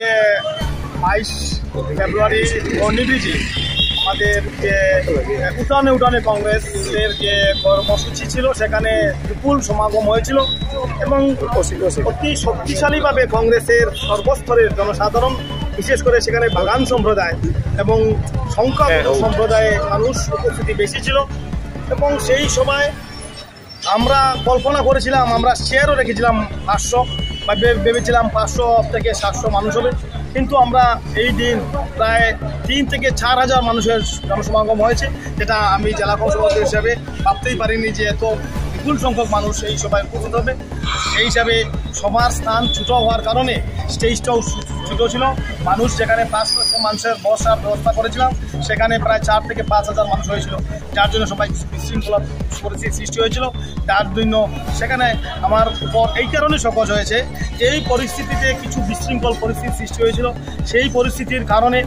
22 ফেব্রুয়ারি বর্ণিবিজি আমাদের যে উঠানে উঠানে কংগ্রেসের যে কর্মসূচি ছিল সেখানে বিপুল সমাগম হয়েছিল এবং অতি শক্তিশালীভাবে কংগ্রেসের সর্বস্তরের জনসাধারণ, বিশেষ করে সেখানে বাগান সম্প্রদায় এবং সংখ্যালঘু সম্প্রদায়ে মানুষ উপস্থিতি বেশি ছিল। এবং সেই সময় আমরা কল্পনা করেছিলাম, আমরা শেয়ারও রেখেছিলাম 500 বা ভেবেছিলাম 500 থেকে 700 মানুষ হবে, কিন্তু আমরা এই দিন প্রায় 3 থেকে 4 হাজার মানুষের জনসমাগম হয়েছে, যেটা আমি জেলা কংগ্রেস হিসাবে ভাবতেই পারিনি যে এত বিপুল সংখ্যক মানুষ এই সভায় উপস্থিত হবে। সেই হিসাবে সবার স্থান ছোটো হওয়ার কারণে স্টেজটাও ছোটো ছিল। মানুষ যেখানে 500 মানুষের বসার ব্যবস্থা করেছিলাম সেখানে প্রায় 4 থেকে 5 হাজার মানুষ হয়েছিল, যার জন্য সবাই বিশৃঙ্খলা পরিস্থিতির সৃষ্টি হয়েছিল। তার জন্য সেখানে আমার উপর এই কারণে সকজ হয়েছে যে এই পরিস্থিতিতে কিছু বিশৃঙ্খল পরিস্থিতির সৃষ্টি হয়েছিল। সেই পরিস্থিতির কারণে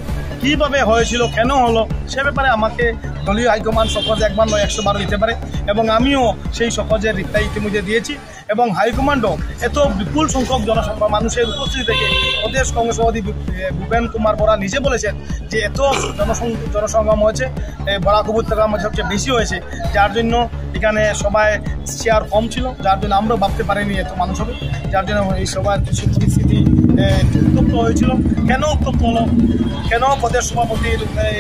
কীভাবে হয়েছিল, কেন হলো, সে ব্যাপারে আমাকে দলীয় হাইকমান্ড সকজ একবার নয় 100 বার দিতে পারে এবং আমিও সেই সকজের রিপ্লাই ইতিমধ্যে দিয়েছি। এবং হাইকমান্ডও এত বিপুল সংখ্যক মানুষের উপস্থিতি থেকে প্রদেশ কংগ্রেস সভাপতি ভূপেন কুমার বরা নিজে বলেছেন যে এত জনসংগম হয়েছে, বরাক উপত্যকার মধ্যে সবচেয়ে বেশি হয়েছে, যার জন্য এখানে সবাই চেয়ার কম ছিল, যার জন্য আমরাও ভাবতে পারিনি এত মানুষ হবে, যার জন্য এই সবার কিছু পরিস্থিতি উত্তপ্ত হয়েছিল। কেন উত্তপ্ত হলো, কেন প্রদেশ সভাপতির এই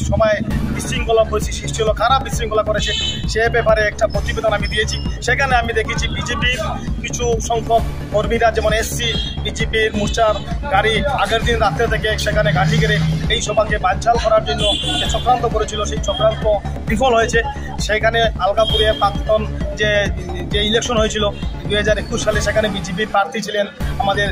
সবাই বিশৃঙ্খলা পরিস্থিতি সৃষ্টি হলো, খারাপ বিশৃঙ্খলা করেছে, সে ব্যাপারে একটা প্রতিবেদন আমি দিয়েছি। সেখানে আমি দেখেছি বিজেপির কিছু সংখ্যক কর্মীরা, যেমন এসসি বিজেপির মোর্চার গাড়ি আগের দিন রাত্রে থেকে সেখানে ঘাঁটি গেড়ে এই সভাকে বানচাল করার জন্য যে চক্রান্ত করেছিল, সেই চক্রান্ত বিফল হয়েছে। সেখানে আলগাপুরে প্রাক্তন যে ইলেকশন হয়েছিল 2021 সালে, সেখানে বিজেপির প্রার্থী ছিলেন আমাদের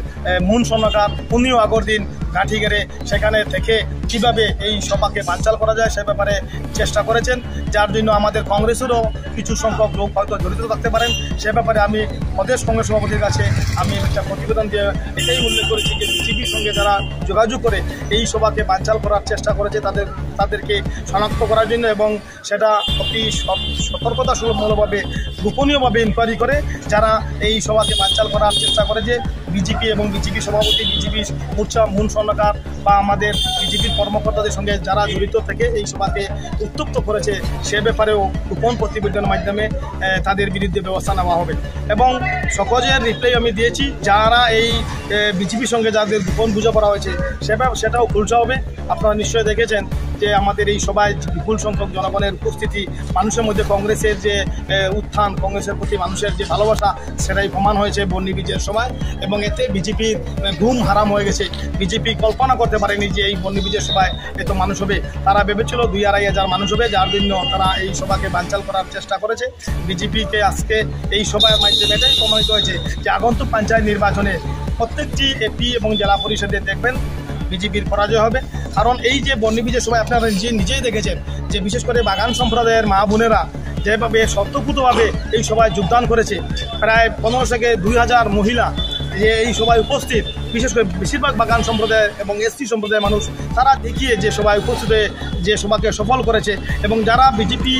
মুন সরকার, উনিও আগের দিন ঘাঁটি গেড়ে সেখানে থেকে কীভাবে এই সভাকে বানচাল করা যায় সে ব্যাপারে চেষ্টা করেছেন, যার জন্য আমাদের কংগ্রেসেরও কিছু সংখ্যক লোক হয়তো জড়িত থাকতে পারেন। সে ব্যাপারে আমি প্রদেশ কংগ্রেস সভাপতির কাছে আমি একটা প্রতিবেদন দিয়ে এটাই উল্লেখ করেছি যে বিজেপির সঙ্গে যারা যোগাযোগ করে এই সভাকে বানচাল করার চেষ্টা করেছে তাদেরকে শনাক্ত করার জন্য এবং সেটা অতি সতর্কতামূলকভাবে গোপনীয়ভাবে ইনকোয়ারি করে যারা এই সভাকে বানচাল করার চেষ্টা করেছে, বিজেপি এবং বিজেপি সভাপতি, বিজেপি মোর্চা মুন সরকার বা আমাদের বিজেপির কর্মকর্তাদের সঙ্গে যারা জড়িত থেকে এই সভাকে উত্তপ্ত করেছে, সে ব্যাপারেও গোপন প্রতিবেদনের মাধ্যমে তাদের বিরুদ্ধে ব্যবস্থা নেওয়া হবে। এবং সকজের রিপ্লাই আমি দিয়েছি, যারা এই বিজেপির সঙ্গে যাদের গোপন বোঝাপড়া হয়েছে সেটাও খুলসা হবে। আপনারা নিশ্চয়ই দেখেছেন যে আমাদের এই সভায় বিপুল সংখ্যক জনগণের উপস্থিতি, মানুষের মধ্যে কংগ্রেসের যে উত্থান, কংগ্রেসের প্রতি মানুষের যে ভালোবাসা, সেটাই প্রমাণ হয়েছে বর্ণিবিজের সভায়। এবং এতে বিজেপির ঘুম হারাম হয়ে গেছে। বিজেপি কল্পনা করতে পারেনি যে এই বর্ণিবিজের সভায় এত মানুষ হবে। তারা ভেবেছিল 2-2.5 হাজার মানুষ হবে, যার জন্য তারা এই সভাকে বানচাল করার চেষ্টা করেছে। বিজেপিকে আজকে এই সভার মাধ্যমে এটাই প্রমাণিত হয়েছে যে আগন্তুক পঞ্চায়েত নির্বাচনে প্রত্যেকটি এপি এবং জেলা পরিষদে দেখবেন বিজেপির পরাজয় হবে। কারণ এই যে বর্ণিবিজের সভায় আপনারা নিজেই দেখেছেন যে বিশেষ করে বাগান সম্প্রদায়ের মা বোনেরা যেভাবে স্বতঃস্ফূর্তভাবে এই সভায় যোগদান করেছে, প্রায় 15 থেকে 2 হাজার মহিলা যে এই সভায় উপস্থিত, বিশেষ করে বেশিরভাগ বাগান সম্প্রদায়ের এবং এসটি সম্প্রদায়ের মানুষ, তারা দেখিয়ে যে সভায় উপস্থিত হয়ে যে সভাকে সফল করেছে। এবং যারা বিজেপি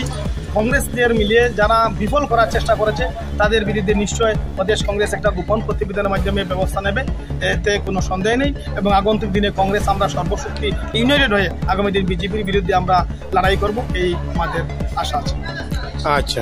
কংগ্রেসদের মিলিয়ে যারা বিফল করার চেষ্টা করেছে তাদের বিরুদ্ধে নিশ্চয় প্রদেশ কংগ্রেস একটা গোপন প্রতিবেদনের মাধ্যমে ব্যবস্থা নেবে, এতে কোনো সন্দেহ নেই। এবং আগন্তুক দিনে কংগ্রেস আমরা সর্বশক্তি ইউনাইটেড হয়ে আগামী দিন বিজেপির বিরুদ্ধে আমরা লড়াই করব, এই আমাদের আশা আছে। আচ্ছা।